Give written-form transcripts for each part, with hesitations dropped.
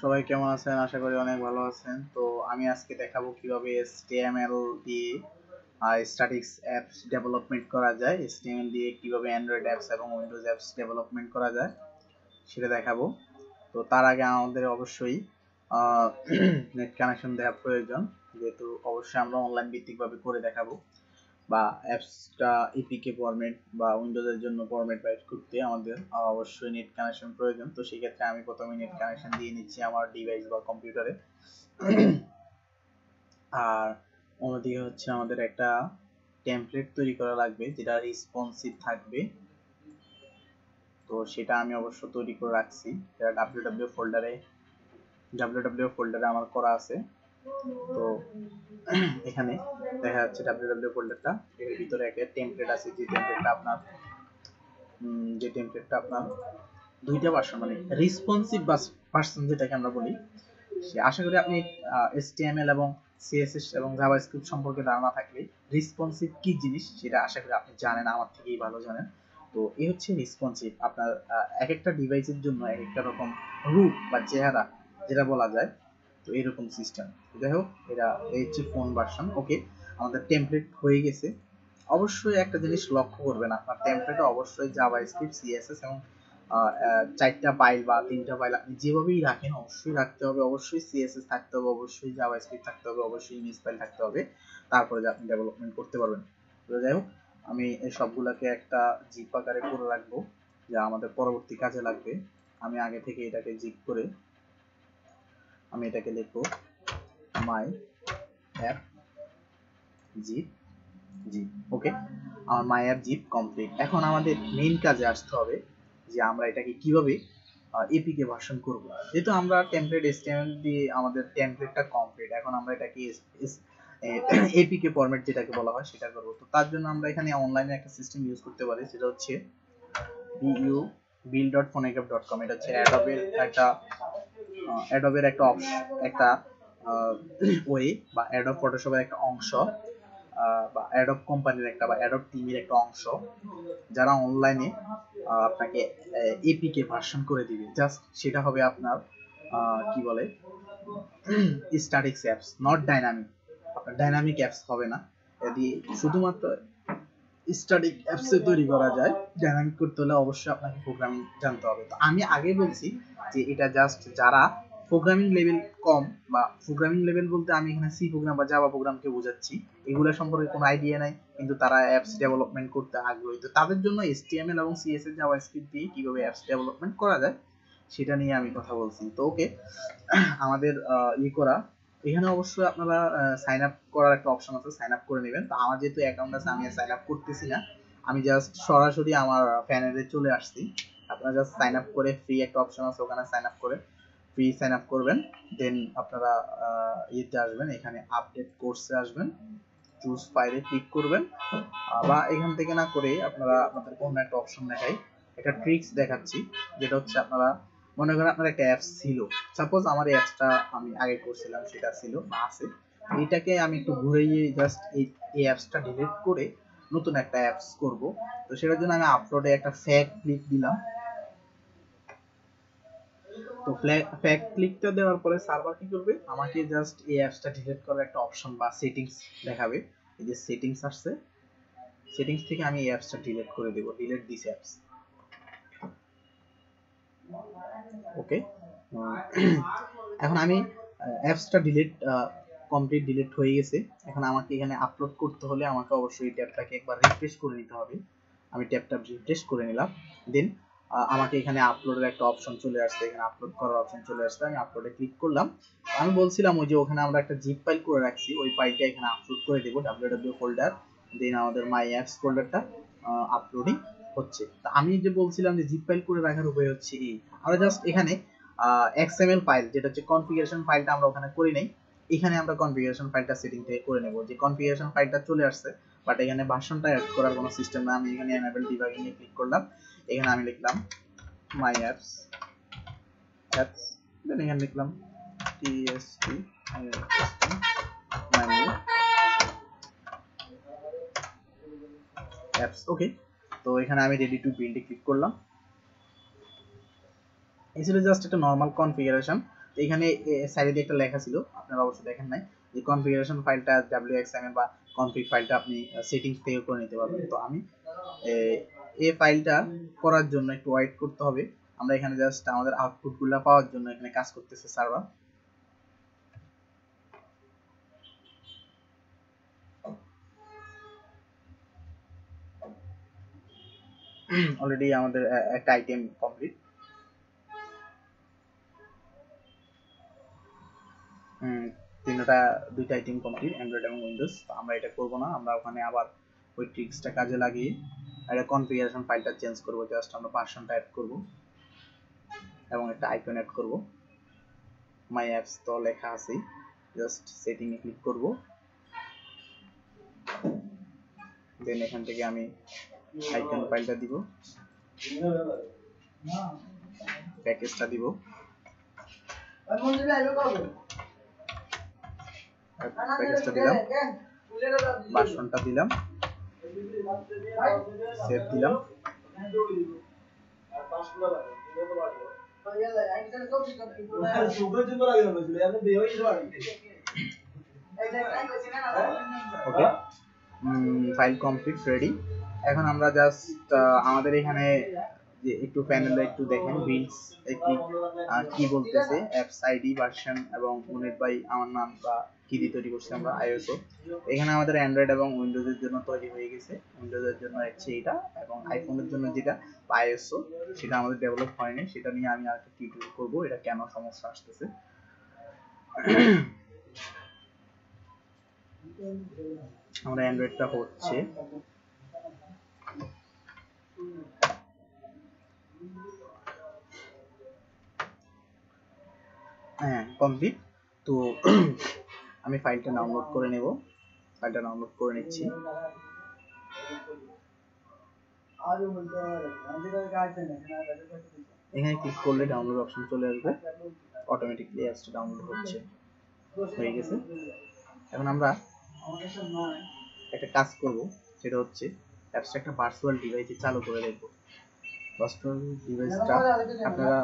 সবাই কেমন আছেন? আশা করি অনেক ভালো আছেন। তো আমি আজকে দেখাবো কিভাবে HTML দিয়ে স্ট্যাটিক্স অ্যাপস ডেভেলপমেন্ট করা যায়। HTML দিয়ে কিভাবে অ্যান্ড্রয়েড অ্যাপস এবং উইন্ডোজ অ্যাপস ডেভেলপমেন্ট করা যায় সেটা দেখাবো। তো তার আগে আমাদের অবশ্যই নেট কানেকশন দেওয়া প্রয়োজন, যেহেতু অবশ্যই আমরা অনলাইন ভিত্তিকভাবে করে দেখাবো। বা অ্যাপসটা এপিকে ফরম্যাট বা উইন্ডোজের জন্য ফরম্যাট বাইট করতে আমাদের অবশ্যই নেট কানেকশন প্রয়োজন। তো সেক্ষেত্রে আমি প্রথমে নেট কানেকশন দিয়ে নিচ্ছি আমার ডিভাইস বা কম্পিউটারে। আর অন্যদিকে হচ্ছে আমাদের একটা টেমপ্লেট তৈরি করা লাগবে যেটা রেসপন্সিভ থাকবে। তো সেটা আমি অবশ্য তৈরি করে রাখছি, এটা www ফোল্ডারে আমার করা আছে। তো এখানে দেখা যাচ্ছে www ফোল্ডারটা, এর ভিতরে একটা টেমপ্লেট আছে, যে টেমপ্লেটটা আপনার দুইটা ভার্সন, মানে রেসপন্সিভ ভার্সন যেটাকে আমরা বলি। আশা করি আপনি HTML এবং CSS এবং জাভাস্ক্রিপ্ট সম্পর্কে ধারণা থাকলে রেসপন্সিভ কি জিনিস সেটা আশা করি আপনি জানেন, আমার থেকেই ভালো জানেন। তো এই হচ্ছে রেসপন্সিভ। আপনার এক একটা ডিভাইসের জন্য এক একটা রকম রূপ বা চেহারা যেটা বলা যায়। তো এরকম সিস্টেম। যাই হোক, এটা এই হচ্ছে ফোন ভার্সন। ওকে, আমাদের টেমপ্লেট হয়ে গেছে। অবশ্যই একটা জিনিস লক্ষ্য করবেন, আপনার টেমপ্লেটে অবশ্যই জাভাস্ক্রিপ্ট, CSS এবং চারটা ফাইল বা তিনটা ফাইল আপনি যেভাবেই রাখেন অবশ্যই রাখতে হবে। অবশ্যই CSS থাকতে হবে, অবশ্যই জাভাস্ক্রিপ্ট থাকতে হবে, অবশ্যই ইমেজ ফাইল থাকতে হবে, তারপরে যে আপনি ডেভেলপমেন্ট করতে পারবেন। তো যাই হোক, আমি এই সবগুলোকে একটা জিপ আকারে করে রাখবো, যা আমাদের পরবর্তী কাজে লাগবে। আমি আগে থেকে এটাকে জিপ করে আমি এটাকে লিখবো মাই অ্যাপ জিপ জিপ। ওকে, আমার মাই অ্যাপ জিপ কমপ্লিট। এখন আমাদের মেইন কাজে আসতে হবে যে আমরা এটাকে কিভাবে এপিকে ভার্সন করব। যেহেতু আমরা টেমপ্লেট HTML দিয়ে আমাদের টেমপ্লেটটা কমপ্লিট, এখন আমরা এটাকে এপিকে ফরম্যাট যেটাকে বলা হয় সেটা করব। তো তার জন্য আমরা এখানে অনলাইনে একটা সিস্টেম ইউজ করতে পারি, সেটা হচ্ছে build.phonegraph.com। এটা হচ্ছে অ্যাডোবের একটা অপশন, একটা ওয়ে বা অ্যাডোব ফটোশপের একটা অংশ, বা অ্যাডোব কোম্পানির একটা বা অ্যাডোব টিমের একটা অংশ, যারা অনলাইনে আপনাকে এপিকে ভার্সন করে দিবে। জাস্ট সেটা হবে আপনার কি বলে স্ট্যাটিক্স অ্যাপস, নট ডাইনামিক। আপনার ডাইনামিক অ্যাপস হবে না। যদি শুধুমাত্র স্ট্যাটিক অ্যাপসে তৈরি করা যায়, ডাইনামিক করতে হলে অবশ্যই আপনাকে প্রোগ্রামিং জানতে হবে। তো আমি আগে বলছি যে এটা জাস্ট যারা প্রোগ্রামিং লেভেল কম, বা প্রোগ্রামিং লেভেল বলতে আমি এখানে সি প্রোগ্রাম বা জাভা প্রোগ্রামকে বোঝাচ্ছি, এগুলো সম্পর্কে কোনো আইডিয়া নাই কিন্তু তারা অ্যাপস ডেভেলপমেন্ট করতে আগ্রহী। তো তাদের জন্য HTML এবং CSS জাভাস্ক্রিপ্ট দিয়ে কিভাবে অ্যাপস ডেভেলপমেন্ট করা যায় সেটা নিয়ে আমি কথা বলছি। তো ওকে, আমাদের করা এখানে অবশ্যই আপনারা সাইন আপ করার একটা অপশন আছে, সাইন আপ করে নেবেন। তো আমার যেহেতু অ্যাকাউন্ট আছে আমি সাইন আপ করতেছি না, আমি জাস্ট সরাসরি আমার প্যানেলে চলে আসছি। আপনারা জাস্ট সাইন আপ করে, ফ্রি একটা অপশন আছে ওখানে সাইন আপ করে ফ্রি সাইন আপ করবেন। দেন আপনারা ইয়েতে আসবেন, এখানে আপডেট কোর্সে আসবেন, চুজ ফাইলে ক্লিক করবেন। বা এখান থেকে না করে আপনারা আপনাদের কোনো একটা অপশন দেখাই, একটা ট্রিক্স দেখাচ্ছি, যেটা হচ্ছে আপনারা মনে করেন আপনার একটা অ্যাপস ছিল, সাপোজ আমার এই অ্যাপসটা আমি আগে করছিলাম সেটা ছিল বা আছে, এটাকে আমি একটু ঘুরিয়ে জাস্ট এই অ্যাপসটা ডিলিট করে নতুন একটা অ্যাপস করব। তো সেটার জন্য আমি আপলোডে একটা ফ্যাক ক্লিক দিলাম। তো ফ্যাক ক্লিকটা দেওয়ার পরে সার্ভার কি করবে, আমাকে জাস্ট এই অ্যাপসটা ডিলিট করার একটা অপশন বা সেটিংস দেখাবে। এই যে সেটিংস আসছে, সেটিংস থেকে আমি এই অ্যাপসটা ডিলিট করে দেব, ডিলিট দিস অ্যাপস। ওকে, এখন আমি অ্যাপসটা ডিলিট কমপ্লিট ডিলিট হয়ে গেছে। এখন আমাকে এখানে আপলোড করতে হলে আমাকে অবশ্যই ট্যাবটাকে একবার রিফ্রেশ করে নিতে হবে। আমি ট্যাবটা রিফ্রেশ করে নিলাম। দেন আমাকে এখানে আপলোডের একটা অপশন চলে আসছে, এখানে আপলোড করার অপশন চলে আসছে, আমি আপলোডে ক্লিক করলাম। আমি বলছিলাম ওই যে ওখানে আমরা একটা জিপ ফাইল করে রাখছি, ওই ফাইলটা এখানে আপলোড করে দেব, www ফোল্ডার। দেন আমাদের মাই অ্যাপস ফোল্ডারটা আপলোডিং হচ্ছে। তা আমি যে বলছিলাম যে জিপ ফাইল করে রাখার উপায় হচ্ছে এই, আমরা জাস্ট এখানে XML ফাইল যেটা হচ্ছে কনফিগারেশন ফাইলটা আমরা ওখানে করি নাই, এখানে আমরা কনফিগারেশন ফাইলটা সেটিং থেকে করে নেব। যে কনফিগারেশন ফাইলটা চলে আসছে, বাট এখানে ভার্সনটা অ্যাড করার কোনো সিস্টেম না। আমি এখানে এনেবল ডিবাগিং এ ক্লিক করলাম, এখানে আমি লিখলাম মাই অ্যাপস অ্যাপস, দেন এখানে লিখলাম tst মাই অ্যাপস। ওকে, তো এখানে আমি ready to build a click করলাম। এই ছিল জাস্ট একটা নরমাল কনফিগারেশন। তো এখানে সাইডে একটা লেখা ছিল, আপনারা অবশ্যই দেখেন নাই, যে কনফিগারেশন ফাইলটা wxml বা কনফিগ ফাইলটা আপনি সেটিংস থেকে করে নিতে পারবেন। তো আমি এই ফাইলটা করার জন্য একটু ওয়েট করতে হবে। আমরা এখানে জাস্ট আমাদের আউটপুটগুলো পাওয়ার জন্য এখানে কাজ করতেছে সার্ভার। অলরেডি আমাদের একটা আইটেম কমপ্লিট। দুইটা আইটেম কমপ্লিট, অ্যান্ড্রয়েড এবং উইন্ডোজ। আমরা এটা করব না, আমরা ওখানে আবার ওই ট্রিক্সটা কাজে লাগিয়ে একটা কনফিগারেশন ফাইলটা চেঞ্জ করব। জাস্ট আমরা ভার্সনটা অ্যাড করব এবং একটা আইকন অ্যাড করব। মাই অ্যাপস তো লেখা আছে, জাস্ট সেটিং এ ক্লিক করব। দেন এখান থেকে আমি আইকন ফাইলটা দিব, প্যাকেজটা দিব, প্যাকেজটা দিলাম, ভার্সনটা দিলাম, সেভ দিলাম। ওকে, ফাইল কমপ্লিট, রেডি। এখন আমরা জাস্ট আমাদের এখানে যে একটু প্যানেলে একটু দেখেন বিল্ডস কি বলতেছে, অ্যাপস আইডি, ভার্সন এবং ইউনিট বাই আমার নাম বা কি দিয়ে তৈরি করছি আমরা, আইওএসও। এখানে আমাদের অ্যান্ড্রয়েড এবং উইন্ডোজের জন্য তৈরি হয়ে গেছে। উইন্ডোজের জন্য হচ্ছে এটা, এবং আইফোনের জন্য যেটা আইওএসও সেটা আমাদের ডেভেলপ হয়নি, সেটা নিয়ে আমি আরেকটা টিউটোরিয়াল করব, এটা কেন সমস্যা আসতেছে। আমরা অ্যান্ড্রয়েডটা হচ্ছে হ্যাঁ কমপ্লিট। তো আমি ফাইলটা ডাউনলোড করে নেব, ফাইলটা ডাউনলোড করে নিচ্ছি। এখানে ক্লিক করলে ডাউনলোড অপশন চলে আসবে, অটোমেটিকলি অ্যাপসটা ডাউনলোড হচ্ছে, হয়ে গেছে। এখন আমরা একটা কাজ করব, সেটা হচ্ছে অ্যাপসটা একটা ভার্চুয়াল ডিভাইসে চালু করে দেখব। ভার্চুয়াল ডিভাইসটা আপনারা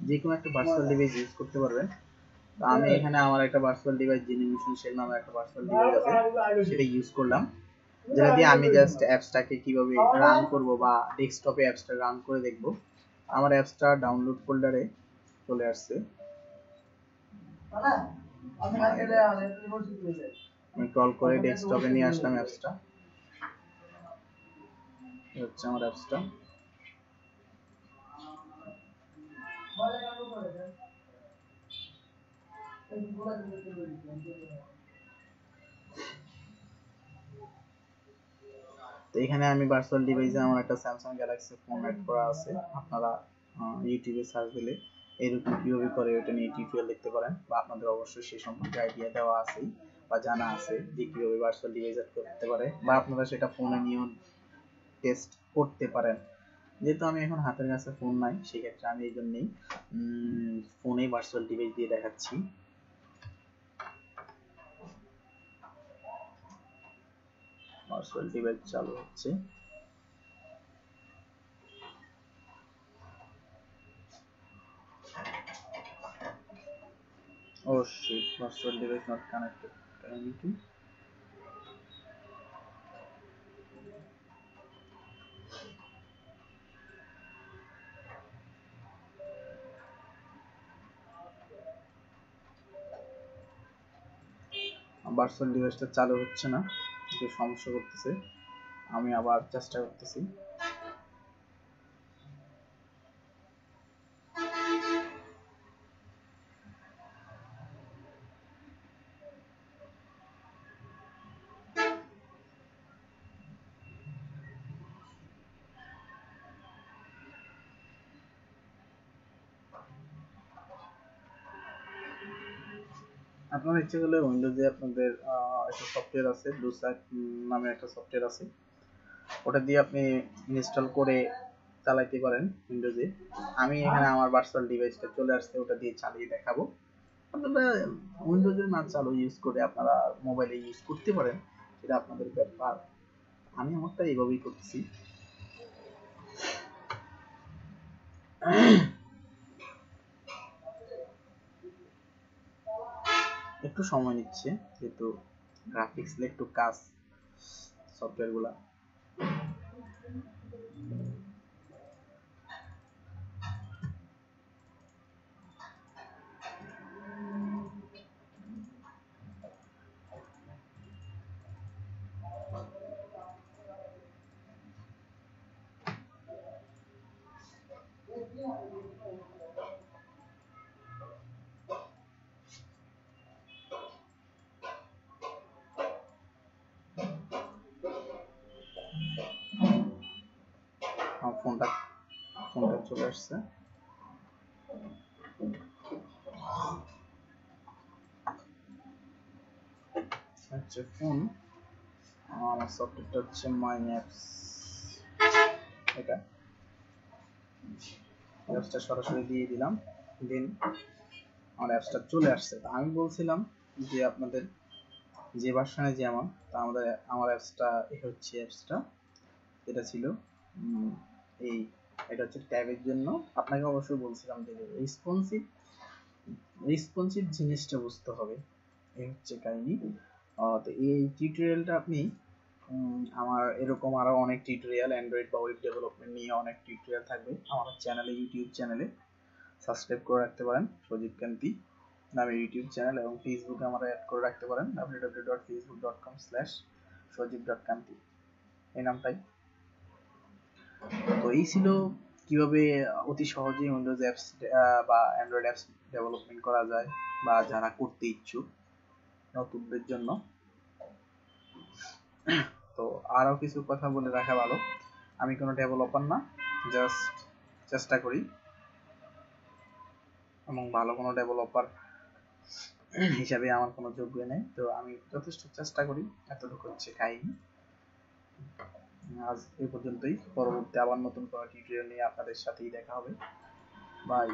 যে কোনো একটা ভার্চুয়াল ডিভাইস ইউজ করতে পারবেন। তো আমি এখানে আমার একটা ভার্চুয়াল ডিভাইস জিনিমিশন শেল নামে একটা ভার্চুয়াল ডিভাইস আছে, সেটা ইউজ করলাম, যেটা দিয়ে আমি জাস্ট অ্যাপসটাকে কিভাবে রান করব বা ডেস্কটপে অ্যাপসটা রান করে দেখব। আমার অ্যাপসটা ডাউনলোড ফোল্ডারে চলে আসছে, আমি কল করে ডেস্কটপে নিয়ে আসলাম অ্যাপসটা। এই হচ্ছে আমার অ্যাপসটা। তো এখানে আমি ভার্চুয়াল ডিভাইসে আমার একটা স্যামসাং গ্যালাক্সি ফোন অ্যাড করা আছে। আপনারা ইউটিউবে সার্চ দিলে এরকম কিভাবে করে ওটা নিয়ে টিউটোরিয়াল দেখতে পারেন, বা আপনাদের অবশ্যই সেই সম্পর্কে আইডিয়া দেওয়া আছে বা জানা আছে যে কিভাবে ভার্চুয়াল ডিভাইস অ্যাড করতে পারে, বা আপনারা সেটা ফোনে নিয়েও টেস্ট করতে পারেন। যেহেতু আমি এখন হাতের কাছে ফোন নাই, সেক্ষেত্রে আমি এই জন্যই ফোনে ভার্চুয়াল ডিভাইস দিয়ে দেখাচ্ছি। ভার্চুয়াল ডিভাইস চালু হচ্ছে। Oh shit, virtual device not connected. Can virtual ডিভাইসটা চালু হচ্ছে না, একটু সমস্যা করতেছে, আমি আবার চেষ্টা করতেছি। আপনার ইচ্ছে করলে উইন্ডোজে আপনাদের একটা সফটওয়্যার আছে, ব্লুসাইট নামে একটা সফটওয়্যার আছে, ওটা দিয়ে আপনি ইনস্টল করে চালাইতে পারেন উইন্ডোজে। আমি এখানে আমার ভার্চুয়াল ডিভাইসটা চলে আসছে, ওটা দিয়ে চালিয়ে দেখাবো। আপনারা উইন্ডোজে না চালু ইউজ করে আপনারা মোবাইলে ইউজ করতে পারেন, সেটা আপনাদের ব্যাপার। আমি আমারটা এইভাবেই করতেছি। একটু সময় নিচ্ছে, যেহেতু গ্রাফিক্স একটু কাজ সফটওয়্যারগুলা। আমার ফোনটা চলে আসছে। আচ্ছা, ফোন আমার সফটওয়্যারটা হচ্ছে মাই অ্যাপস। এটা অ্যাপসটা সরাসরি দিয়ে দিলাম, দেন আমার অ্যাপসটা চলে আসছে। আমি বলছিলাম যে আপনাদের যে ভার্সনে যেমন, তা আমার অ্যাপসটা হচ্ছে অ্যাপসটা এটা ছিল এই, এটা হচ্ছে ট্যাবের জন্য। আপনাকে অবশ্যই বলছিলাম যে রেসপন্সিভ জিনিসটা বুঝতে হবে, এই হচ্ছে কাহিনী। তো এই টিউটোরিয়ালটা আপনি আমার এরকম আরো অনেক টিউটোরিয়াল অ্যান্ড্রয়েড বা ওয়েব ডেভেলপমেন্ট নিয়ে অনেক টিউটোরিয়াল থাকবে আমার চ্যানেলে, ইউটিউব চ্যানেলে সাবস্ক্রাইব করে রাখতে পারেন, সজীব কান্তি নামে ইউটিউব চ্যানেল, এবং ফেসবুকে আমরা অ্যাড করে রাখতে পারেন www.facebook.com/sojib.kanti এই নামটাই। তো এই ছিল কিভাবে অতি সহজেই উইন্ডোজ অ্যাপস বা অ্যান্ড্রয়েড অ্যাপস ডেভেলপমেন্ট করা যায়, বা যারা করতে ইচ্ছুক নতুনদের জন্য। তো আরো কিছু কথা বলে রাখা ভালো, আমি কোনো ডেভেলপার না, জাস্ট চেষ্টা করি, এবং ভালো কোনো ডেভেলপার হিসাবে আমার কোনো যোগ্য নেই। তো আমি যথেষ্ট চেষ্টা করি, এতটুকু হচ্ছে কাহিনী। আজ এই পর্যন্তই, পরবর্তী আবার নতুন কোনো টিউটোরিয়াল নিয়ে আপনাদের সাথেই দেখা হবে। বাই।